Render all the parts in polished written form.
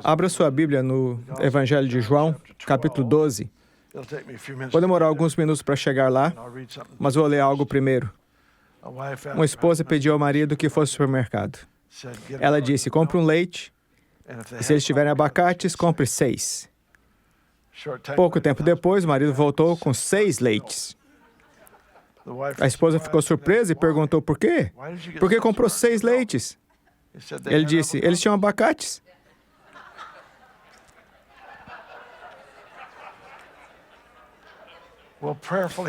Abra sua Bíblia no Evangelho de João, capítulo 12. Vou demorar alguns minutos para chegar lá, mas vou ler algo primeiro. Uma esposa pediu ao marido que fosse ao supermercado. Ela disse, compre um leite, e se eles tiverem abacates, compre 6. Pouco tempo depois, o marido voltou com 6 leites. A esposa ficou surpresa e perguntou por quê? Por que comprou 6 leites? Ele disse, eles tinham abacates.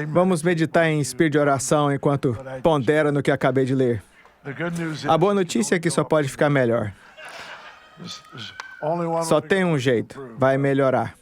Vamos meditar em espírito de oração enquanto pondera no que acabei de ler. A boa notícia é que só pode ficar melhor. Só tem um jeito, vai melhorar.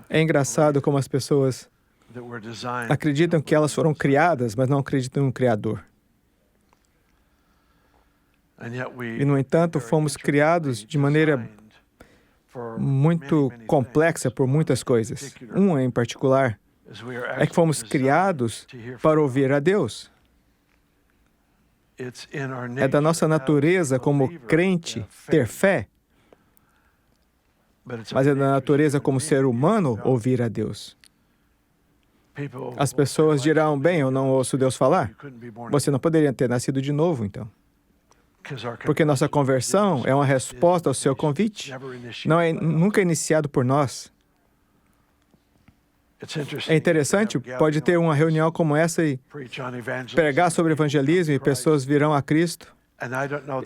É engraçado como as pessoas acreditam que elas foram criadas, mas não acreditam no Criador. E, no entanto, fomos criados de maneira muito complexa por muitas coisas. Uma em particular é que fomos criados para ouvir a Deus. É da nossa natureza como crente ter fé, mas é da natureza como ser humano ouvir a Deus. As pessoas dirão, bem, eu não ouço Deus falar. Você não poderia ter nascido de novo, então. Porque nossa conversão é uma resposta ao seu convite. Nunca é iniciado por nós. É interessante, pode ter uma reunião como essa e pregar sobre evangelismo e pessoas virão a Cristo.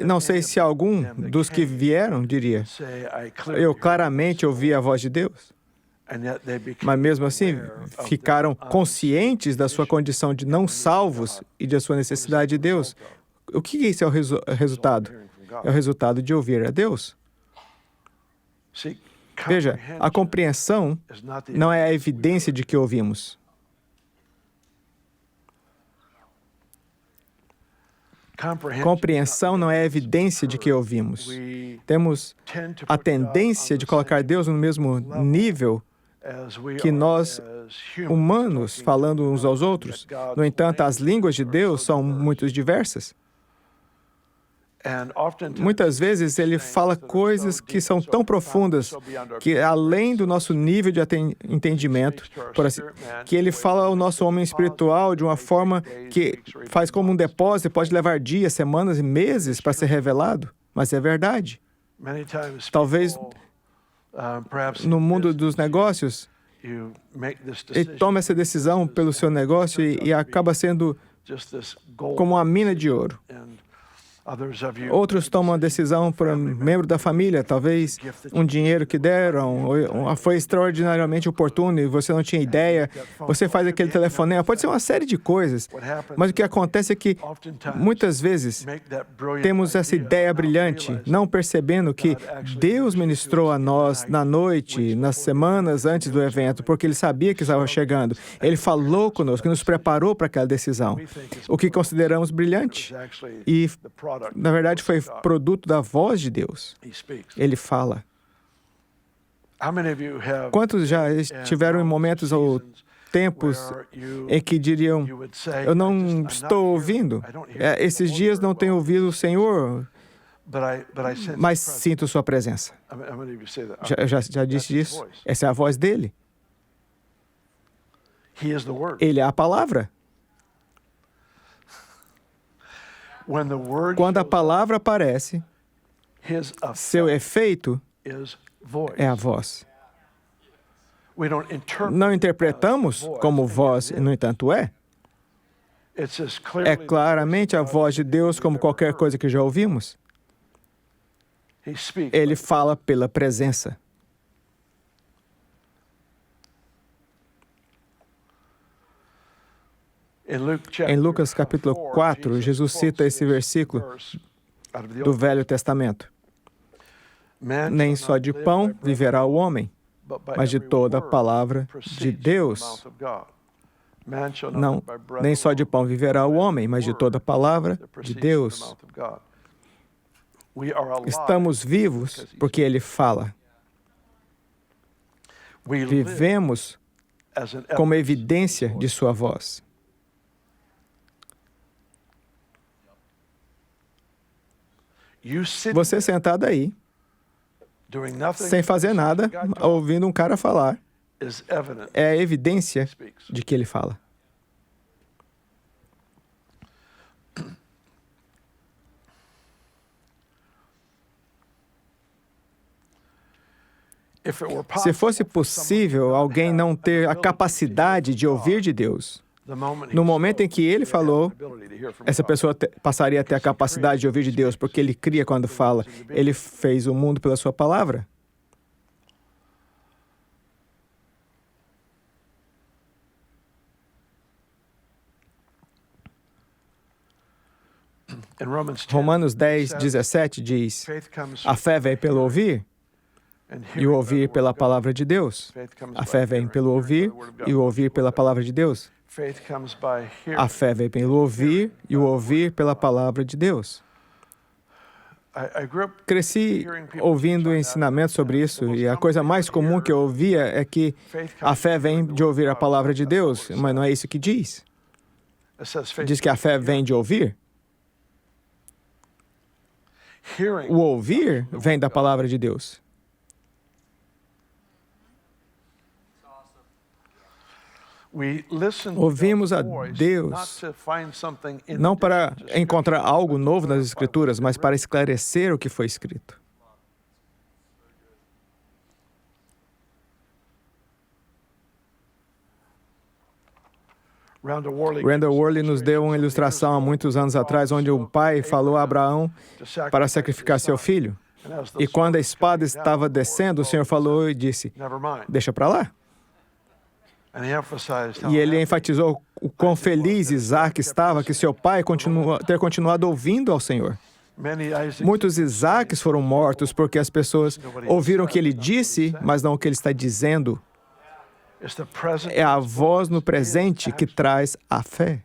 Não sei se algum dos que vieram diria, eu claramente ouvi a voz de Deus. Mas mesmo assim, ficaram conscientes da sua condição de não salvos e da sua necessidade de Deus. O que isso é o resultado? É o resultado de ouvir a Deus. Veja, a compreensão não é a evidência de que ouvimos. Compreensão não é a evidência de que ouvimos. Temos a tendência de colocar Deus no mesmo nível que nós, humanos, falando uns aos outros. No entanto, as línguas de Deus são muito diversas. Muitas vezes ele fala coisas que são tão profundas que além do nosso nível de entendimento, que ele fala ao nosso homem espiritual de uma forma que faz como um depósito e pode levar dias, semanas e meses para ser revelado, mas é verdade. Talvez no mundo dos negócios, ele toma essa decisão pelo seu negócio e acaba sendo como uma mina de ouro. Outros tomam a decisão para um membro da família, talvez um dinheiro que deram, foi extraordinariamente oportuno e você não tinha ideia, você faz aquele telefonema, pode ser uma série de coisas, mas o que acontece é que muitas vezes temos essa ideia brilhante, não percebendo que Deus ministrou a nós na noite, nas semanas antes do evento, porque Ele sabia que estava chegando. Ele falou conosco, nos preparou para aquela decisão, o que consideramos brilhante. E na verdade, foi produto da voz de Deus. Ele fala. Quantos já estiveram em momentos ou tempos em que diriam, eu não estou ouvindo, esses dias não tenho ouvido o Senhor, mas sinto sua presença. Já disse isso? Essa é a voz dele. Ele é a palavra. Quando a palavra aparece, seu efeito é a voz. Não interpretamos como voz, no entanto é. É claramente a voz de Deus como qualquer coisa que já ouvimos. Ele fala pela presença. Em Lucas capítulo 4, Jesus cita esse versículo do Velho Testamento. Nem só de pão viverá o homem, mas de toda a palavra de Deus. Não, nem só de pão viverá o homem, mas de toda a palavra de Deus. Estamos vivos porque Ele fala. Vivemos como evidência de sua voz. Você sentado aí, sem fazer nada, ouvindo um cara falar, é a evidência de que ele fala. Se fosse possível alguém não ter a capacidade de ouvir de Deus, no momento em que ele falou, essa pessoa passaria a ter a capacidade de ouvir de Deus, porque ele cria quando fala. Ele fez o mundo pela sua palavra. Romanos 10, 17 diz: a fé vem pelo ouvir, e o ouvir pela palavra de Deus. A fé vem pelo ouvir, e o ouvir pela palavra de Deus. A fé vem pelo ouvir, e o ouvir pela palavra de Deus. Cresci ouvindo ensinamentos sobre isso, e a coisa mais comum que eu ouvia é que a fé vem de ouvir a palavra de Deus, mas não é isso que diz. Diz que a fé vem de ouvir. O ouvir vem da palavra de Deus. Ouvimos a Deus não para encontrar algo novo nas Escrituras, mas para esclarecer o que foi escrito. Randall Worley nos deu uma ilustração há muitos anos atrás, onde um pai falou a Abraão para sacrificar seu filho. E quando a espada estava descendo, o Senhor falou e disse: deixa para lá. E ele enfatizou o quão feliz Isaac estava que seu pai ter continuado ouvindo ao Senhor. Muitos Isaques foram mortos porque as pessoas ouviram o que ele disse, mas não o que ele está dizendo. É a voz no presente que traz a fé,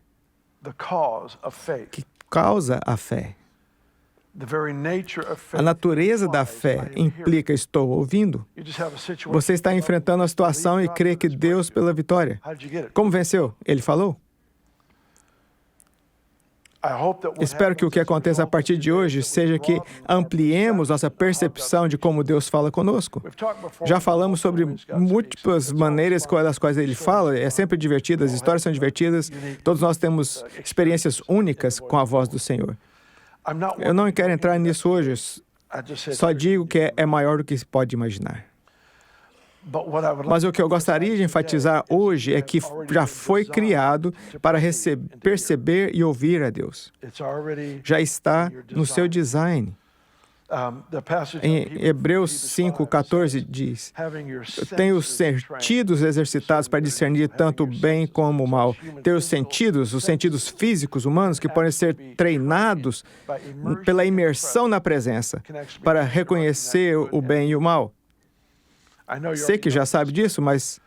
que causa a fé. A natureza da fé implica: estou ouvindo. Você está enfrentando a situação e crê que Deus pela vitória. Como venceu? Ele falou. Espero que o que aconteça a partir de hoje seja que ampliemos nossa percepção de como Deus fala conosco. Já falamos sobre múltiplas maneiras das quais Ele fala. É sempre divertido, as histórias são divertidas. Todos nós temos experiências únicas com a voz do Senhor. Eu não quero entrar nisso hoje, só digo que é maior do que se pode imaginar. Mas o que eu gostaria de enfatizar hoje é que já foi criado para perceber e ouvir a Deus. Já está no seu design. Em Hebreus 5:14 diz: tem os sentidos exercitados para discernir tanto o bem como o mal. Tem os sentidos físicos humanos que podem ser treinados pela imersão na presença para reconhecer o bem e o mal. Sei que já sabe disso, mas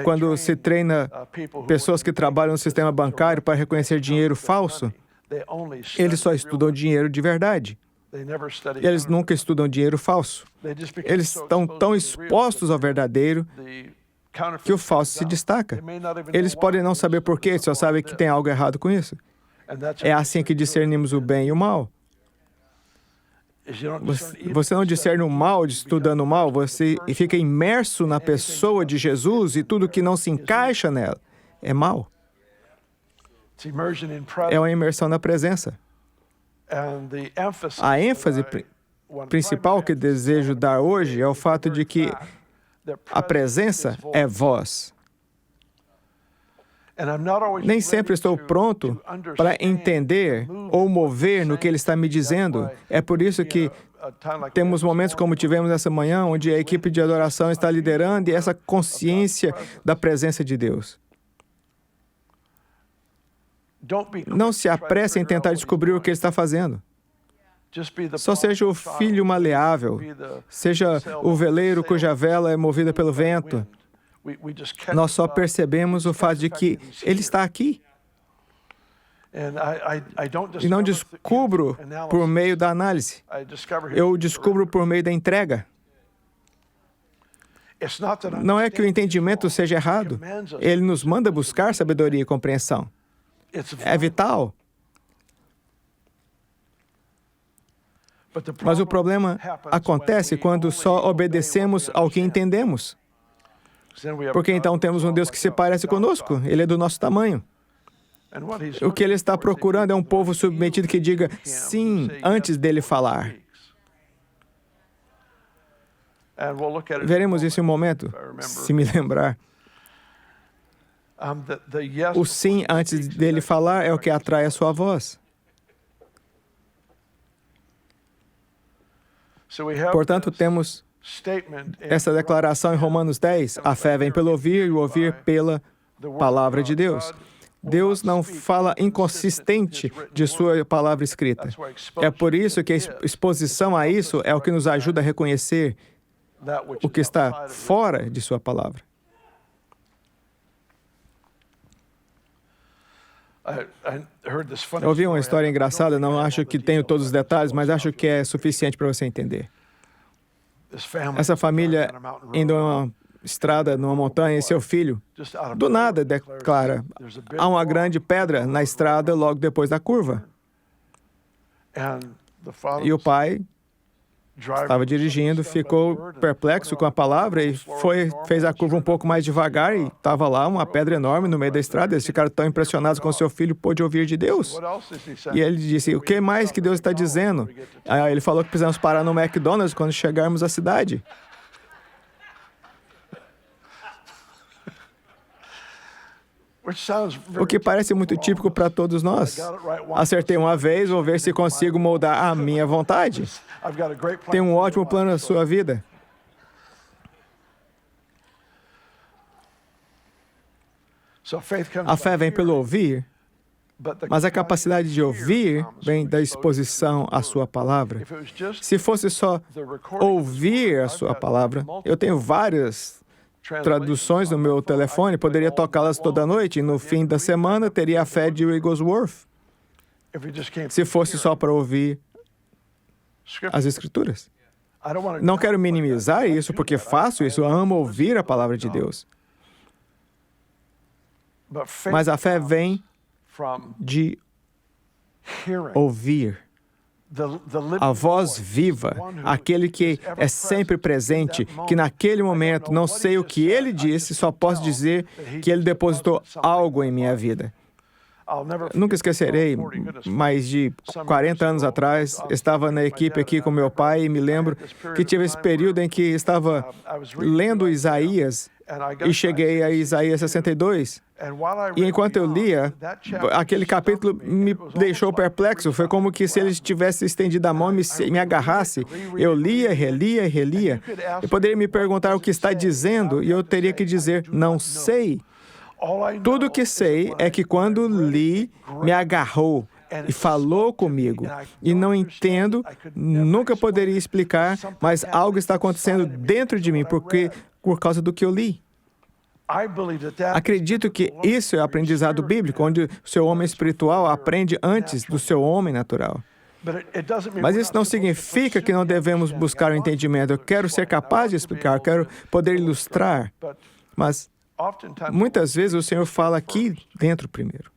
quando se treina pessoas que trabalham no sistema bancário para reconhecer dinheiro falso, eles só estudam dinheiro de verdade. Eles nunca estudam dinheiro falso. Eles estão tão expostos ao verdadeiro que o falso se destaca. Eles podem não saber por quê, só sabem que tem algo errado com isso. É assim que discernimos o bem e o mal. Você não discerne o mal estudando o mal, você fica imerso na pessoa de Jesus e tudo que não se encaixa nela é mal. É uma imersão na presença. A ênfase principal que desejo dar hoje é o fato de que a presença é voz. Nem sempre estou pronto para entender ou mover no que Ele está me dizendo. É por isso que temos momentos como tivemos nessa manhã, onde a equipe de adoração está liderando e essa consciência da presença de Deus. Não se apresse em tentar descobrir o que Ele está fazendo. Só seja o filho maleável, seja o veleiro cuja vela é movida pelo vento, Nós só percebemos o fato de que Ele está aqui. E não descubro por meio da análise. Eu descubro por meio da entrega. Não é que o entendimento seja errado. Ele nos manda buscar sabedoria e compreensão. É vital. Mas o problema acontece quando só obedecemos ao que entendemos. Porque então temos um Deus que se parece conosco. Ele é do nosso tamanho. O que Ele está procurando é um povo submetido que diga sim antes dele falar. Veremos isso em um momento, se me lembrar. O sim antes dele falar é o que atrai a sua voz. Portanto, temos essa declaração em Romanos 10. A fé vem pelo ouvir e o ouvir pela palavra de Deus. Deus não fala inconsistente de sua palavra escrita. É por isso que a exposição a isso é o que nos ajuda a reconhecer o que está fora de sua palavra. Eu ouvi uma história engraçada, não acho que tenho todos os detalhes, mas acho que é suficiente para você entender. Essa família indo a uma estrada numa montanha e seu filho, do nada, declara: há uma grande pedra na estrada logo depois da curva. E o pai estava dirigindo, ficou perplexo com a palavra e fez a curva um pouco mais devagar e estava lá uma pedra enorme no meio da estrada. Eles ficaram tão impressionados com seu filho pôde ouvir de Deus. E ele disse: o que mais que Deus está dizendo? Aí ele falou que precisamos parar no McDonald's quando chegarmos à cidade. O que parece muito típico para todos nós. Acertei uma vez, vou ver se consigo moldar a minha vontade. Tenho um ótimo plano na sua vida. A fé vem pelo ouvir, mas a capacidade de ouvir vem da exposição à sua palavra. Se fosse só ouvir a sua palavra, eu tenho várias traduções no meu telefone, poderia tocá-las toda noite e no fim da semana teria a fé de Wigglesworth. Se fosse só para ouvir as Escrituras. Não quero minimizar isso porque faço isso, amo ouvir a palavra de Deus. Mas a fé vem de ouvir. A voz viva, aquele que é sempre presente, que naquele momento não sei o que ele disse, só posso dizer que ele depositou algo em minha vida. Nunca esquecerei, mais de 40 anos atrás, estava na equipe aqui com meu pai e me lembro que tive esse período em que estava lendo Isaías e cheguei a Isaías 62. E enquanto eu lia, aquele capítulo me deixou perplexo. Foi como que se ele tivesse estendido a mão e me agarrasse. Eu lia, relia e relia. E poderia me perguntar o que está dizendo e eu teria que dizer, não sei. Tudo o que sei é que quando li, me agarrou e falou comigo. E não entendo, nunca poderia explicar, mas algo está acontecendo dentro de mim por causa do que eu li. Acredito que isso é o aprendizado bíblico, onde o seu homem espiritual aprende antes do seu homem natural. Mas isso não significa que não devemos buscar o entendimento. Eu quero ser capaz de explicar, eu quero poder ilustrar. Mas muitas vezes o Senhor fala aqui dentro primeiro.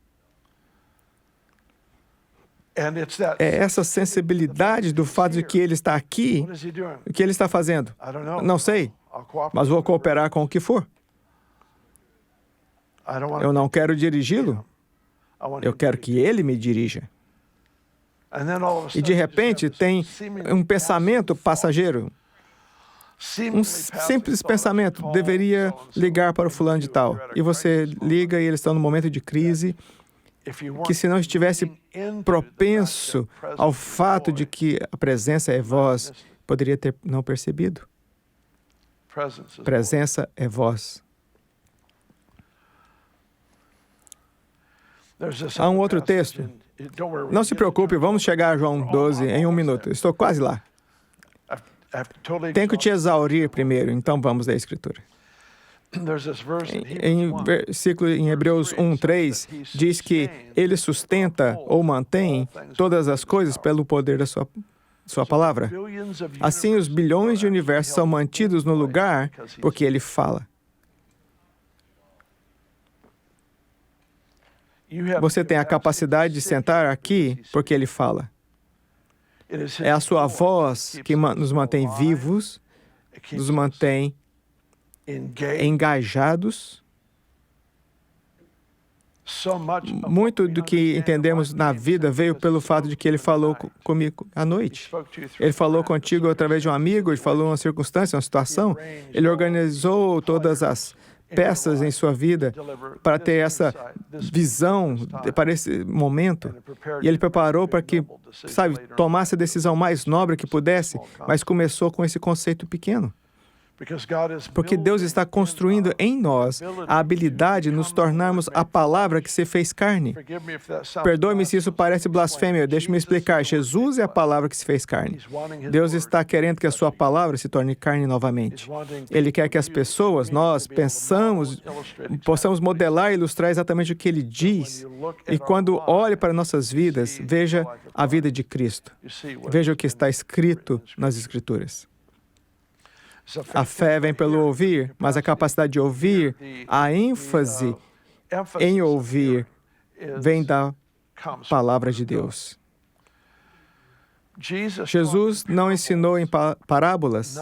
É essa sensibilidade do fato de que Ele está aqui, o que Ele está fazendo. Não sei, mas vou cooperar com o que for. Eu não quero dirigi-lo, eu quero que Ele me dirija. E de repente tem um pensamento passageiro. Um simples pensamento, deveria ligar para o fulano de tal. E você liga e eles estão num momento de crise, que se não estivesse propenso ao fato de que a presença é voz, poderia ter não percebido. Presença é voz. Há um outro texto. Não se preocupe, vamos chegar a João 12 em 1 minuto. Estou quase lá. Tenho que te exaurir primeiro, então vamos à Escritura. Em versículo em Hebreus 1:3 diz que ele sustenta ou mantém todas as coisas pelo poder da sua palavra. Assim, os bilhões de universos são mantidos no lugar porque ele fala. Você tem a capacidade de sentar aqui porque ele fala. É a sua voz que nos mantém vivos, nos mantém engajados. Muito do que entendemos na vida veio pelo fato de que ele falou comigo à noite. Ele falou contigo através de um amigo, ele falou uma circunstância, uma situação. Ele organizou todas as peças em sua vida para ter essa visão para esse momento. E ele preparou para que, tomasse a decisão mais nobre que pudesse, mas começou com esse conceito pequeno. Porque Deus está construindo em nós a habilidade de nos tornarmos a palavra que se fez carne. Perdoe-me se isso parece blasfêmia, deixe-me explicar. Jesus é a palavra que se fez carne. Deus está querendo que a sua palavra se torne carne novamente. Ele quer que as pessoas, nós, possamos modelar e ilustrar exatamente o que Ele diz. E quando olhe para nossas vidas, veja a vida de Cristo. Veja o que está escrito nas Escrituras. A fé vem pelo ouvir, mas a capacidade de ouvir, a ênfase em ouvir, vem da palavra de Deus. Jesus não ensinou em parábolas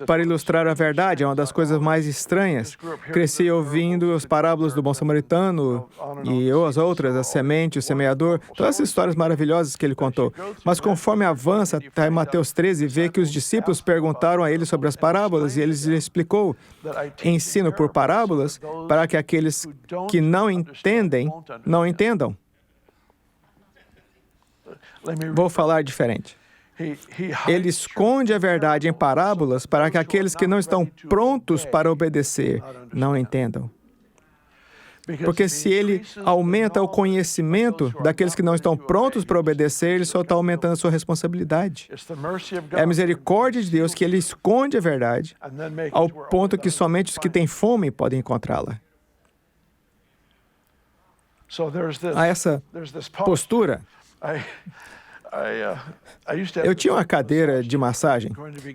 para ilustrar a verdade. É uma das coisas mais estranhas. Cresci ouvindo as parábolas do bom samaritano e as outras, a semente, o semeador, todas essas histórias maravilhosas que ele contou. Mas conforme avança, até Mateus 13, vê que os discípulos perguntaram a ele sobre as parábolas e ele lhes explicou: ensino por parábolas para que aqueles que não entendem, não entendam. Vou falar diferente. Ele esconde a verdade em parábolas para que aqueles que não estão prontos para obedecer não entendam. Porque se ele aumenta o conhecimento daqueles que não estão prontos para obedecer, ele só está aumentando a sua responsabilidade. É a misericórdia de Deus que ele esconde a verdade ao ponto que somente os que têm fome podem encontrá-la. Há essa postura. Eu tinha uma cadeira de massagem.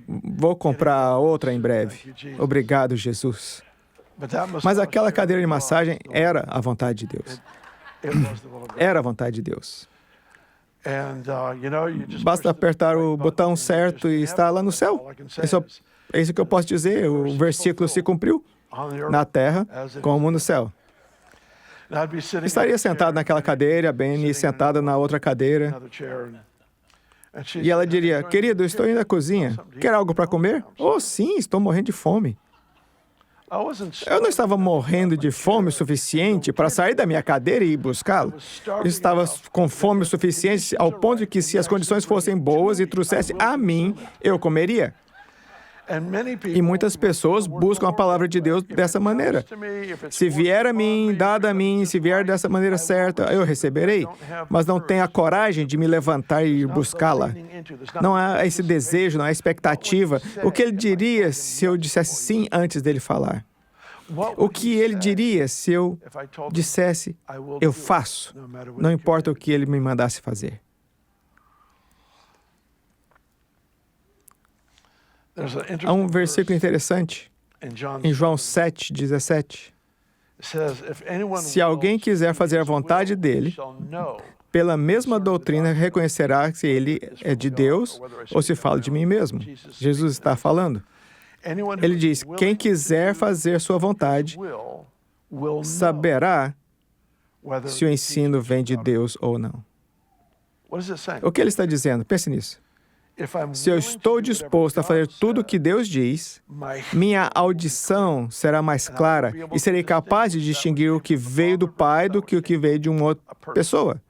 Vou comprar outra em breve. Obrigado, Jesus. Mas aquela cadeira de massagem era a vontade de Deus. Era a vontade de Deus. Basta apertar o botão certo e está lá no céu. É isso que eu posso dizer. O versículo se cumpriu na terra como no céu. Estaria sentado naquela cadeira, a Benny sentada na outra cadeira. E ela diria: querido, eu estou indo à cozinha. Quer algo para comer? Oh, sim, estou morrendo de fome. Eu não estava morrendo de fome o suficiente para sair da minha cadeira e ir buscá-lo. Eu estava com fome o suficiente ao ponto de que, se as condições fossem boas e trouxesse a mim, eu comeria. E muitas pessoas buscam a palavra de Deus dessa maneira. Se vier a mim, dada a mim, se vier dessa maneira certa, eu receberei. Mas não tenho a coragem de me levantar e ir buscá-la. Não há esse desejo, não há expectativa. O que ele diria se eu dissesse sim antes dele falar? O que ele diria se eu dissesse, eu faço, não importa o que ele me mandasse fazer? Há um versículo interessante em João 7:17. Se alguém quiser fazer a vontade dele, pela mesma doutrina reconhecerá se ele é de Deus ou se fala de mim mesmo. Jesus está falando. Ele diz: quem quiser fazer sua vontade saberá se o ensino vem de Deus ou não. O que ele está dizendo? Pense nisso. Se eu estou disposto a fazer tudo o que Deus diz, minha audição será mais clara e serei capaz de distinguir o que veio do Pai do que o que veio de uma outra pessoa.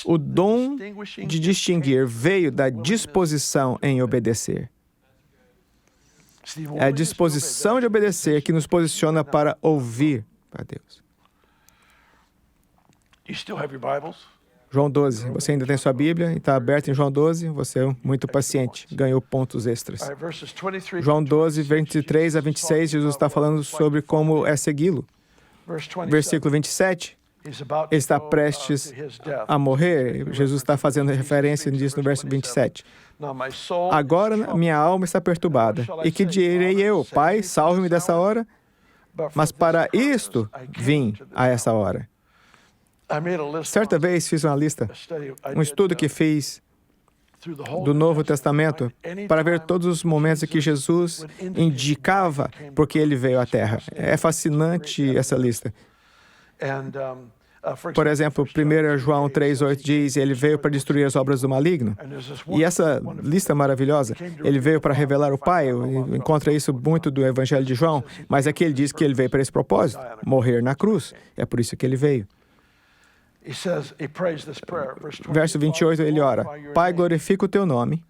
O dom de distinguir veio da disposição em obedecer. É a disposição de obedecer que nos posiciona para ouvir a Deus. João 12. Você ainda tem sua Bíblia e está aberto em João 12. Você é muito paciente. Ganhou pontos extras. João 12, 23 a 26, Jesus está falando sobre como é segui-lo. Versículo 27. Ele está prestes a morrer. Jesus está fazendo referência disso no verso 27. Agora minha alma está perturbada. E que direi eu? Pai, salve-me dessa hora? Mas para isto vim a essa hora. Certa vez fiz uma lista, um estudo que fiz do Novo Testamento para ver todos os momentos em que Jesus indicava porque ele veio à Terra. É fascinante essa lista. Por exemplo, 1 João 3,8 diz, ele veio para destruir as obras do maligno. E essa lista maravilhosa, ele veio para revelar o Pai. Encontra isso muito do Evangelho de João, mas aqui ele diz que ele veio para esse propósito, morrer na cruz. É por isso que ele veio. Verso 28, ele ora, Pai, glorifica o teu nome.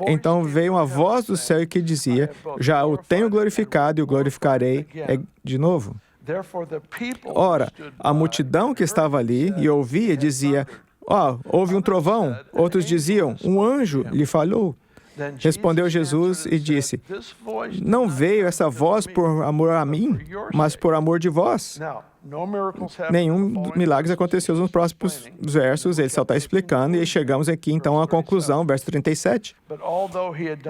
Então veio uma voz do céu que dizia, já o tenho glorificado e o glorificarei de novo. Ora, a multidão que estava ali e ouvia dizia, houve um trovão. Outros diziam, um anjo lhe falou. Respondeu Jesus e disse, não veio essa voz por amor a mim, mas por amor de vós. Nenhum milagre aconteceu nos próximos versos, ele só está explicando, e chegamos aqui então à conclusão, verso 37.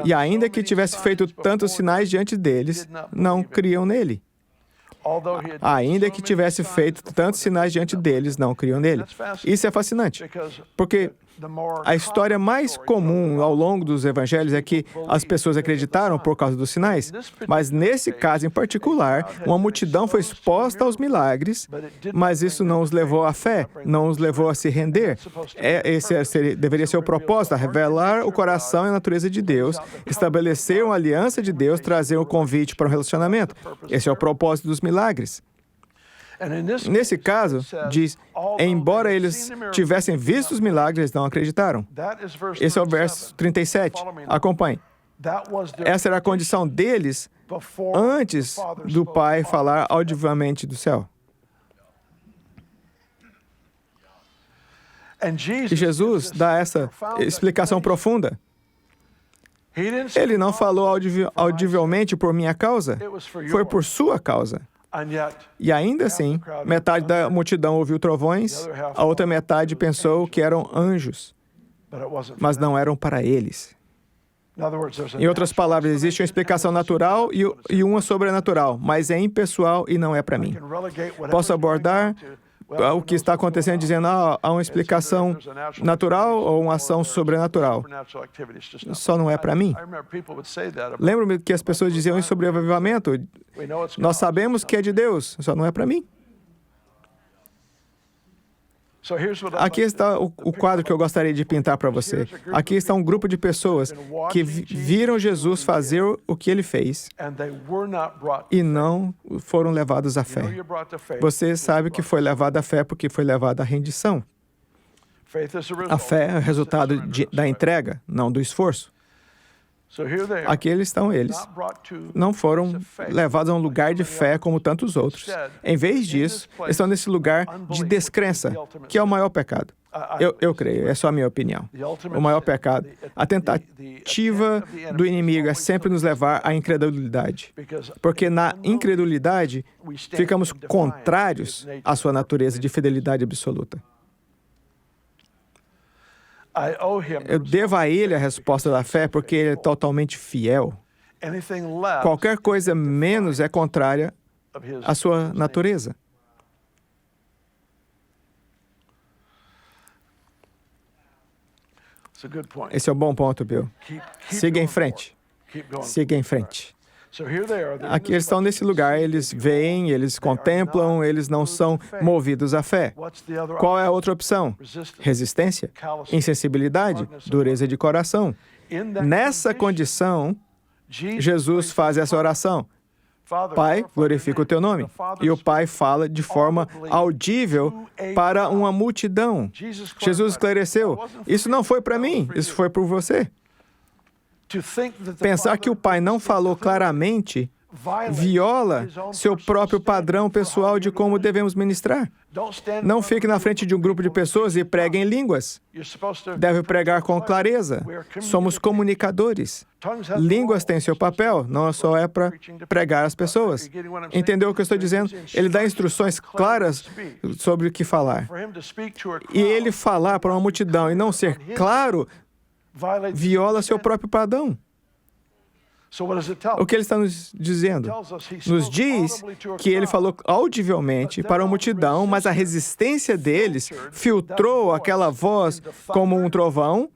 E ainda que tivesse feito tantos sinais diante deles, não criam nele. Ainda que tivesse feito tantos sinais diante deles, não criam nele. Isso é fascinante, porque a história mais comum ao longo dos evangelhos é que as pessoas acreditaram por causa dos sinais, mas nesse caso em particular, uma multidão foi exposta aos milagres, mas isso não os levou à fé, não os levou a se render. Esse deveria ser o propósito, revelar o coração e a natureza de Deus, estabelecer uma aliança de Deus, trazer um convite para um relacionamento. Esse é o propósito dos milagres. Nesse caso, diz, embora eles tivessem visto os milagres, eles não acreditaram. Esse é o verso 37. Acompanhe. Essa era a condição deles antes do Pai falar audivelmente do céu. E Jesus dá essa explicação profunda. Ele não falou audivelmente por minha causa, foi por sua causa. E ainda assim, metade da multidão ouviu trovões, a outra metade pensou que eram anjos, mas não eram para eles. Em outras palavras, existe uma explicação natural e uma sobrenatural, mas é impessoal e não é para mim. Posso abordar o que está acontecendo dizendo, há uma explicação natural ou uma ação sobrenatural. Só não é para mim. Lembro-me que as pessoas diziam isso sobre o avivamento. Nós sabemos que é de Deus, só não é para mim. Aqui está o quadro que eu gostaria de pintar para você. Aqui está um grupo de pessoas que viram Jesus fazer o que ele fez e não foram levados à fé. Você sabe que foi levado à fé porque foi levado à rendição. A fé é o resultado da entrega, não do esforço. Aqui eles não foram levados a um lugar de fé como tantos outros. Em vez disso, estão nesse lugar de descrença, que é o maior pecado. Eu creio, é só a minha opinião. O maior pecado, a tentativa do inimigo é sempre nos levar à incredulidade. Porque na incredulidade, ficamos contrários à sua natureza de fidelidade absoluta. Eu devo a ele a resposta da fé porque ele é totalmente fiel. Qualquer coisa menos é contrária à sua natureza. Esse é um bom ponto, Bill. Siga em frente. Siga em frente. Aqui eles estão nesse lugar, eles veem, eles contemplam, eles não são movidos à fé. Qual é a outra opção? Resistência, insensibilidade, dureza de coração. Nessa condição, Jesus faz essa oração. Pai, glorifica o teu nome. E o Pai fala de forma audível para uma multidão. Jesus esclareceu, isso não foi para mim, isso foi por você. Pensar que o Pai não falou claramente viola seu próprio padrão pessoal de como devemos ministrar. Não fique na frente de um grupo de pessoas e pregue em línguas. Deve pregar com clareza. Somos comunicadores. Línguas têm seu papel, não só é para pregar às pessoas. Entendeu o que eu estou dizendo? Ele dá instruções claras sobre o que falar. E ele falar para uma multidão e não ser claro, viola seu próprio padrão. O que ele está nos dizendo? Nos diz que ele falou audivelmente para a multidão, mas a resistência deles filtrou aquela voz como um trovão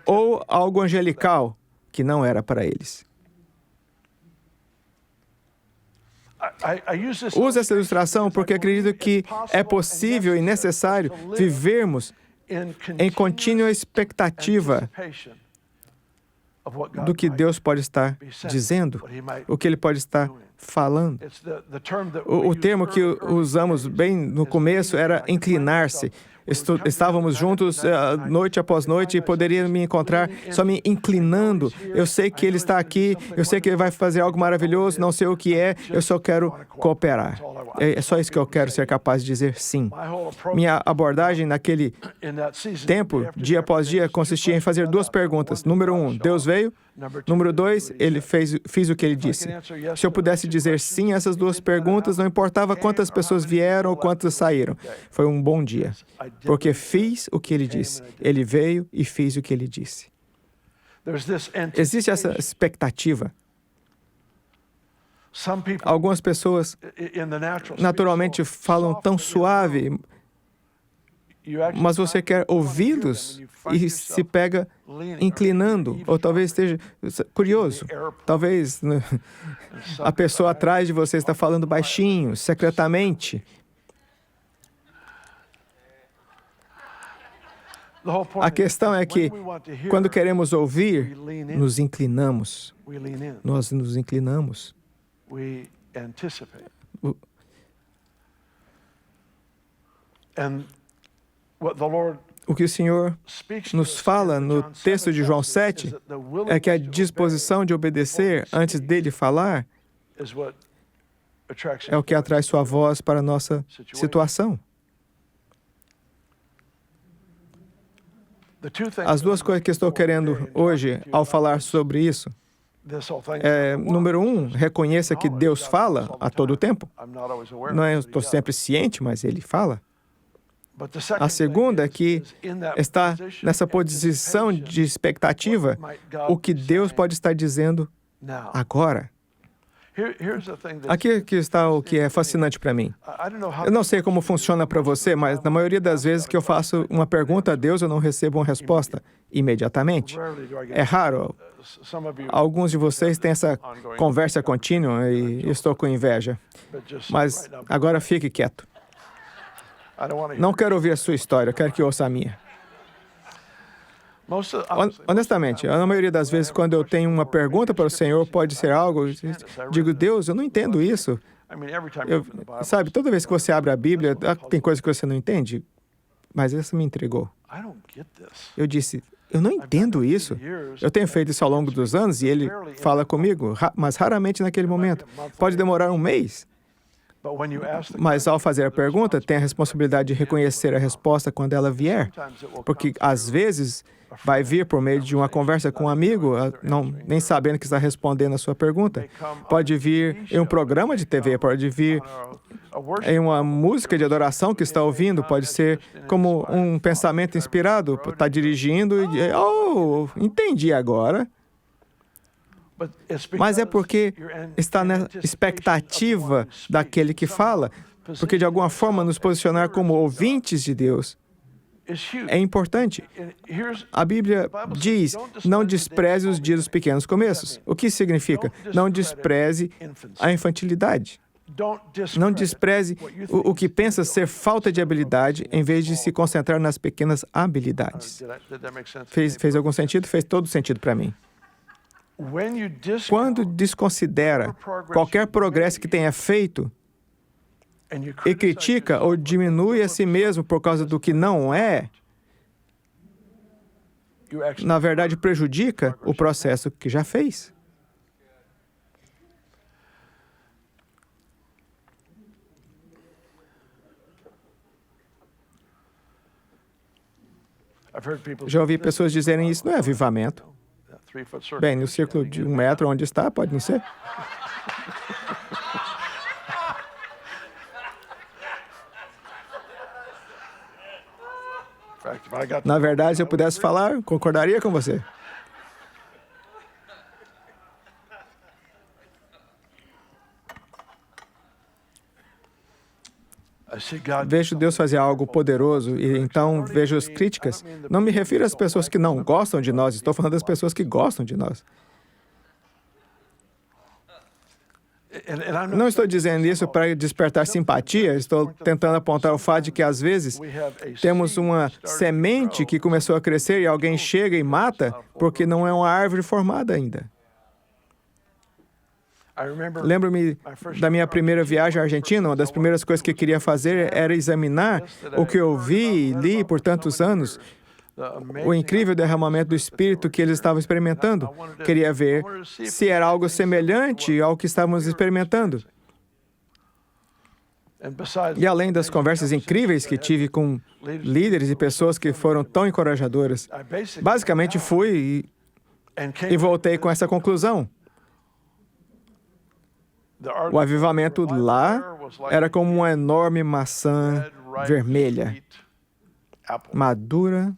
ou algo angelical, que não era para eles. Uso essa ilustração porque acredito que é possível e necessário vivermos em contínua expectativa do que Deus pode estar dizendo, o que Ele pode estar falando. O termo que usamos bem no começo era inclinar-se. Estávamos juntos noite após noite e poderia me encontrar só me inclinando. Eu sei que Ele está aqui, eu sei que Ele vai fazer algo maravilhoso, não sei o que é, eu só quero cooperar. É só isso que eu quero ser capaz de dizer sim. Minha abordagem naquele tempo, dia após dia, consistia em fazer duas perguntas. Número 1, Deus veio? Número 2, fiz o que Ele disse. Se eu pudesse dizer sim a essas duas perguntas, não importava quantas pessoas vieram ou quantas saíram. Foi um bom dia, porque fiz o que Ele disse. Ele veio e fiz o que Ele disse. Existe essa expectativa. Algumas pessoas naturalmente falam tão suave, mas você quer ouvi-los e se pega inclinando, ou talvez esteja curioso. Talvez a pessoa atrás de você está falando baixinho, secretamente. A questão é que, quando queremos ouvir, nos inclinamos. Nós nos inclinamos. O que o Senhor nos fala no texto de João 7 é que a disposição de obedecer antes dele falar é o que atrai sua voz para a nossa situação. As duas coisas que estou querendo hoje, ao falar sobre isso, número 1, reconheça que Deus fala a todo tempo. Não é eu estou sempre ciente, mas Ele fala. A segunda é que está nessa posição de expectativa o que Deus pode estar dizendo agora. Aqui está o que é fascinante para mim. Eu não sei como funciona para você, mas na maioria das vezes que eu faço uma pergunta a Deus, eu não recebo uma resposta imediatamente. É raro. Alguns de vocês têm essa conversa contínua e estou com inveja. Mas agora fique quieto. Não quero ouvir a sua história, eu quero que ouça a minha. Honestamente, na maioria das vezes, quando eu tenho uma pergunta para o Senhor, pode ser algo, digo, Deus, eu não entendo isso. Sabe, toda vez que você abre a Bíblia, tem coisa que você não entende, mas essa me entregou. Eu disse, eu não entendo isso. Eu tenho feito isso ao longo dos anos e Ele fala comigo, mas raramente naquele momento. Pode demorar um mês. Mas ao fazer a pergunta, tem a responsabilidade de reconhecer a resposta quando ela vier. Porque, às vezes, vai vir por meio de uma conversa com um amigo, nem sabendo que está respondendo a sua pergunta. Pode vir em um programa de TV, pode vir em uma música de adoração que está ouvindo, pode ser como um pensamento inspirado, está dirigindo e entendi agora. Mas é porque está na expectativa daquele que fala, porque de alguma forma nos posicionar como ouvintes de Deus é importante. A Bíblia diz, não despreze os dias dos pequenos começos. O que significa? Não despreze a infantilidade. Não despreze o que pensa ser falta de habilidade, em vez de se concentrar nas pequenas habilidades. Fez algum sentido? Fez todo sentido para mim. Quando desconsidera qualquer progresso que tenha feito e critica ou diminui a si mesmo por causa do que não é, na verdade prejudica o processo que já fez. Já ouvi pessoas dizerem isso não é avivamento. Bem, no círculo de 1 metro onde está, pode não ser. Na verdade, se eu pudesse falar, concordaria com você. Vejo Deus fazer algo poderoso e então vejo as críticas. Não me refiro às pessoas que não gostam de nós, estou falando das pessoas que gostam de nós. Não estou dizendo isso para despertar simpatia, estou tentando apontar o fato de que, às vezes, temos uma semente que começou a crescer e alguém chega e mata porque não é uma árvore formada ainda. Lembro-me da minha primeira viagem à Argentina, uma das primeiras coisas que eu queria fazer era examinar o que eu vi e li por tantos anos, o incrível derramamento do Espírito que eles estavam experimentando. Queria ver se era algo semelhante ao que estávamos experimentando. E além das conversas incríveis que tive com líderes e pessoas que foram tão encorajadoras, basicamente fui e voltei com essa conclusão. O avivamento lá era como uma enorme maçã vermelha, madura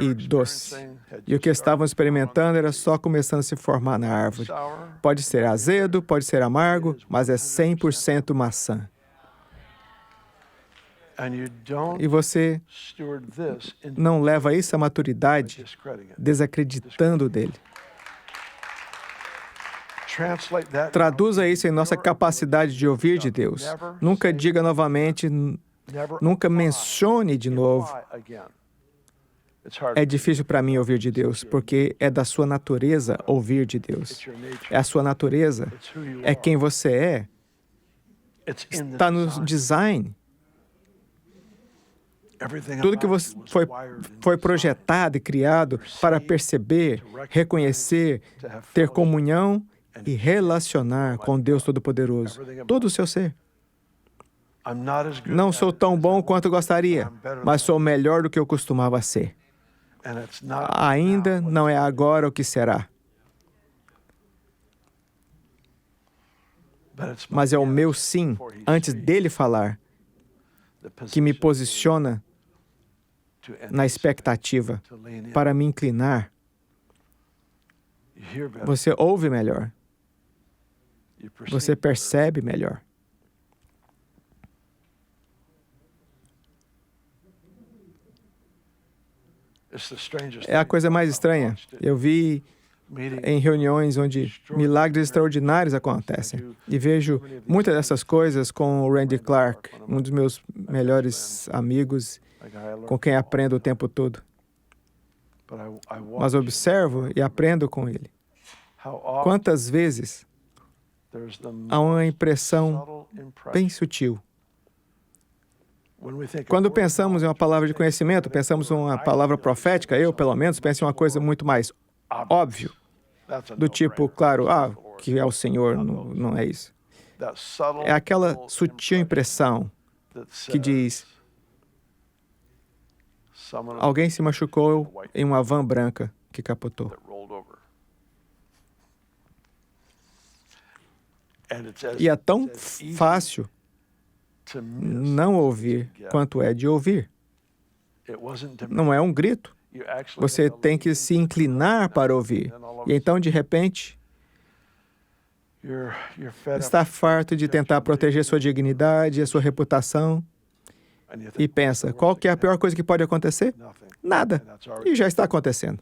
e doce. E o que estavam experimentando era só começando a se formar na árvore. Pode ser azedo, pode ser amargo, mas é 100% maçã. E você não leva isso à maturidade desacreditando dele. Traduza isso em nossa capacidade de ouvir de Deus. Nunca diga novamente, nunca mencione de novo. É difícil para mim ouvir de Deus, porque é da sua natureza ouvir de Deus. É a sua natureza, é quem você é. Está no design. Tudo que foi projetado e criado para perceber, reconhecer, ter comunhão e relacionar com Deus Todo-Poderoso. Todo o seu ser. Não sou tão bom quanto gostaria, mas sou melhor do que eu costumava ser. Ainda não é agora o que será. Mas é o meu sim, antes dele falar, que me posiciona na expectativa para me inclinar. Você ouve melhor. Você percebe melhor. É a coisa mais estranha. Eu vi em reuniões onde milagres extraordinários acontecem. E vejo muitas dessas coisas com o Randy Clark, um dos meus melhores amigos, com quem aprendo o tempo todo. Mas observo e aprendo com ele. Quantas vezes há uma impressão bem sutil. Quando pensamos em uma palavra de conhecimento, pensamos em uma palavra profética, eu, pelo menos, penso em uma coisa muito mais óbvia, do tipo, claro, que é o Senhor, não é isso. É aquela sutil impressão que diz, alguém se machucou em uma van branca que capotou. E é tão fácil não ouvir quanto é de ouvir. Não é um grito. Você tem que se inclinar para ouvir. E então, de repente, está farto de tentar proteger sua dignidade, a sua reputação. E pensa, qual que é a pior coisa que pode acontecer? Nada. E já está acontecendo.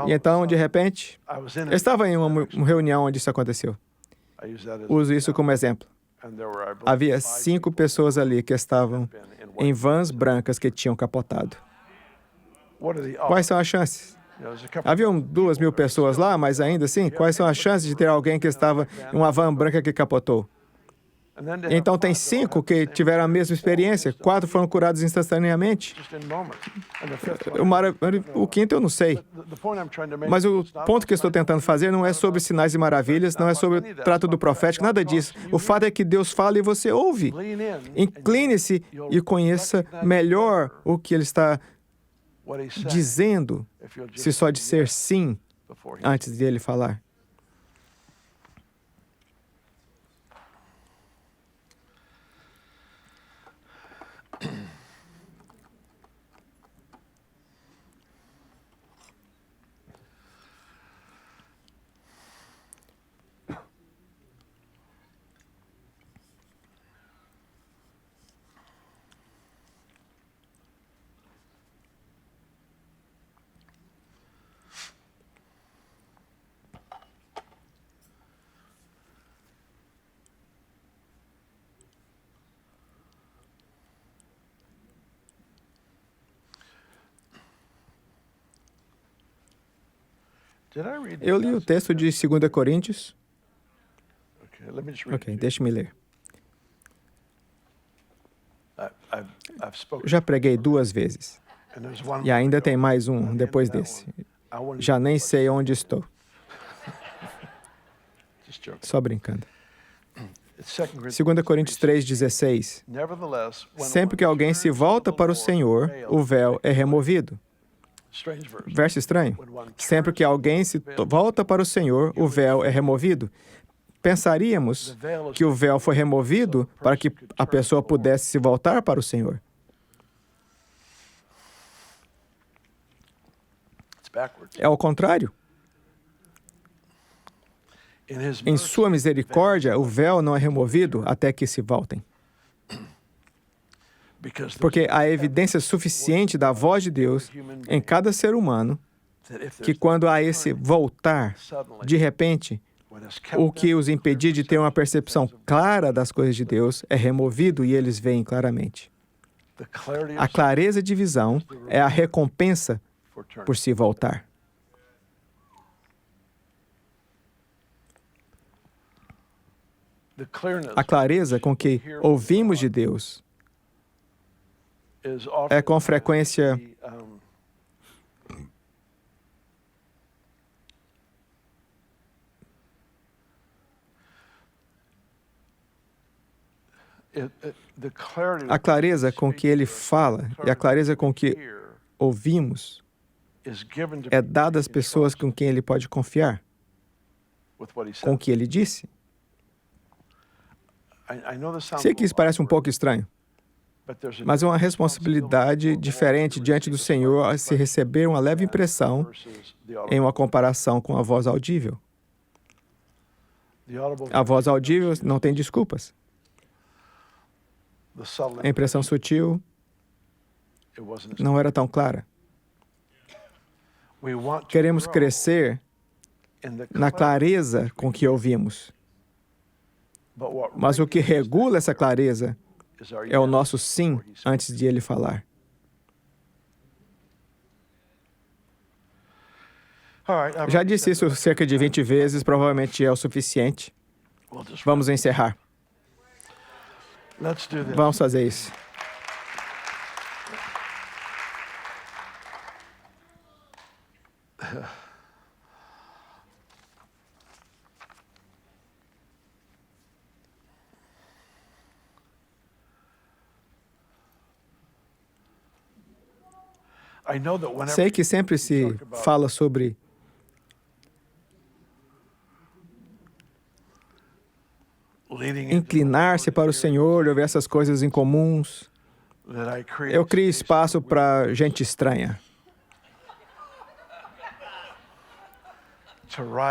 E então, de repente, eu estava em uma reunião onde isso aconteceu. Uso isso como exemplo. Havia 5 pessoas ali que estavam em vans brancas que tinham capotado. Quais são as chances? Haviam 2.000 pessoas lá, mas ainda assim, quais são as chances de ter alguém que estava em uma van branca que capotou? Então tem 5 que tiveram a mesma experiência, 4 foram curados instantaneamente. O quinto eu não sei. Mas o ponto que eu estou tentando fazer não é sobre sinais e maravilhas, não é sobre o trato do profético, nada disso. O fato é que Deus fala e você ouve. Incline-se e conheça melhor o que Ele está dizendo, se só disser sim antes de Ele falar. Eu li o texto de 2 Coríntios. Ok, deixe-me ler. Já preguei 2 vezes. E ainda tem mais um depois desse. Já nem sei onde estou. Só brincando. 2 Coríntios 3,16. Sempre que alguém se volta para o Senhor, o véu é removido. Verso estranho. Sempre que alguém se volta para o Senhor, o véu é removido. Pensaríamos que o véu foi removido para que a pessoa pudesse se voltar para o Senhor. É ao contrário. Em sua misericórdia, o véu não é removido até que se voltem. Porque há evidência suficiente da voz de Deus em cada ser humano que quando há esse voltar, de repente, o que os impedir de ter uma percepção clara das coisas de Deus é removido e eles veem claramente. A clareza de visão é a recompensa por se voltar. A clareza com que ouvimos de Deus é com frequência a clareza com que Ele fala e a clareza com que ouvimos é dada às pessoas com quem Ele pode confiar, com o que Ele disse. Sei que isso parece um pouco estranho, mas é uma responsabilidade diferente diante do Senhor a se receber uma leve impressão em uma comparação com a voz audível. A voz audível não tem desculpas. A impressão sutil não era tão clara. Queremos crescer na clareza com que ouvimos. Mas o que regula essa clareza é o nosso sim antes de Ele falar. Já disse isso cerca de 20 vezes, provavelmente é o suficiente. Vamos encerrar. Vamos fazer isso. Sei que sempre se fala sobre inclinar-se para o Senhor, ouvir essas coisas incomuns. Eu crio espaço para gente estranha,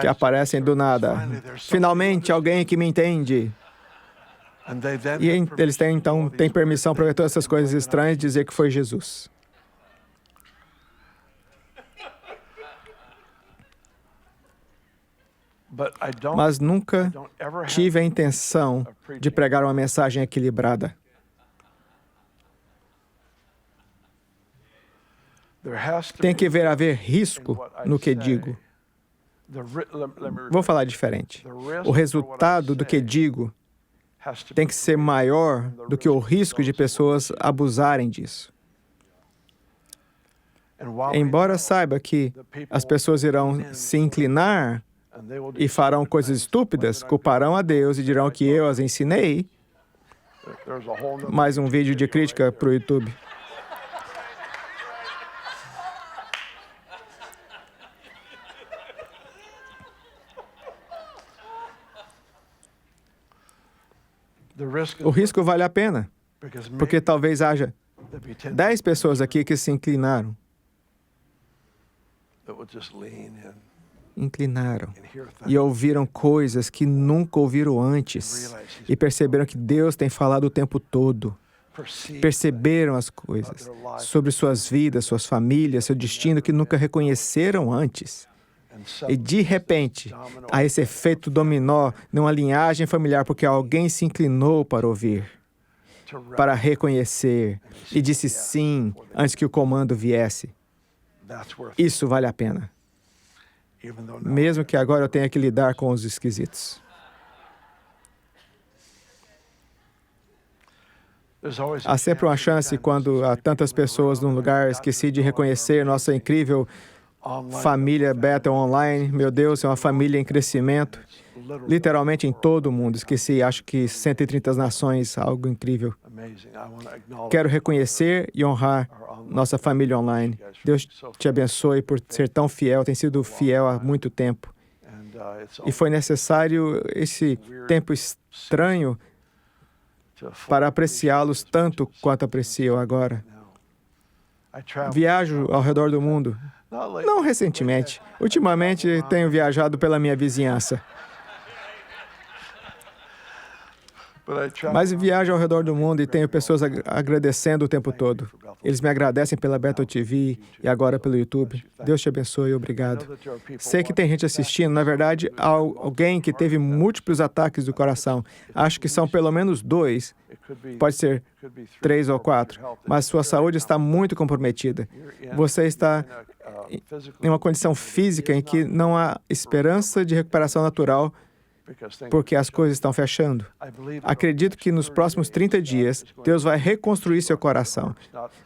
que aparecem do nada. Finalmente, alguém que me entende. E eles têm permissão para ver todas essas coisas estranhas e dizer que foi Jesus. Mas nunca tive a intenção de pregar uma mensagem equilibrada. Tem que haver risco no que digo. Vou falar diferente. O resultado do que digo tem que ser maior do que o risco de pessoas abusarem disso. Embora saiba que as pessoas irão se inclinar e farão coisas estúpidas, culparão a Deus e dirão que eu as ensinei. Mais um vídeo de crítica para o YouTube. O risco vale a pena, porque talvez haja 10 pessoas aqui que se inclinaram. E ouviram coisas que nunca ouviram antes e perceberam que Deus tem falado o tempo todo. Perceberam as coisas sobre suas vidas, suas famílias, seu destino que nunca reconheceram antes. E de repente, há esse efeito dominó numa linhagem familiar porque alguém se inclinou para ouvir, para reconhecer e disse sim antes que o comando viesse. Isso vale a pena. Mesmo que agora eu tenha que lidar com os esquisitos. Há sempre uma chance quando há tantas pessoas num lugar, esqueci de reconhecer nossa incrível família Bethel Online. Meu Deus, é uma família em crescimento. Literalmente em todo o mundo. Esqueci, acho que 130 nações, algo incrível. Quero reconhecer e honrar nossa família online. Deus te abençoe por ser tão fiel, tem sido fiel há muito tempo. E foi necessário esse tempo estranho para apreciá-los tanto quanto aprecio agora. Viajo ao redor do mundo. Não recentemente. Ultimamente, tenho viajado pela minha vizinhança. Mas viajo ao redor do mundo e tenho pessoas agradecendo o tempo todo. Eles me agradecem pela Bethel TV e agora pelo YouTube. Deus te abençoe, obrigado. Sei que tem gente assistindo, na verdade, há alguém que teve múltiplos ataques do coração. Acho que são pelo menos 2, pode ser 3 ou 4, mas sua saúde está muito comprometida. Você está em uma condição física em que não há esperança de recuperação natural, porque as coisas estão fechando. Acredito que nos próximos 30 dias, Deus vai reconstruir seu coração.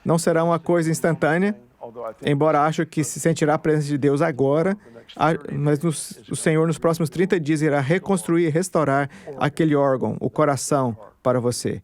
Não será uma coisa instantânea, embora acho que se sentirá a presença de Deus agora, mas o Senhor nos próximos 30 dias irá reconstruir e restaurar aquele órgão, o coração, para você.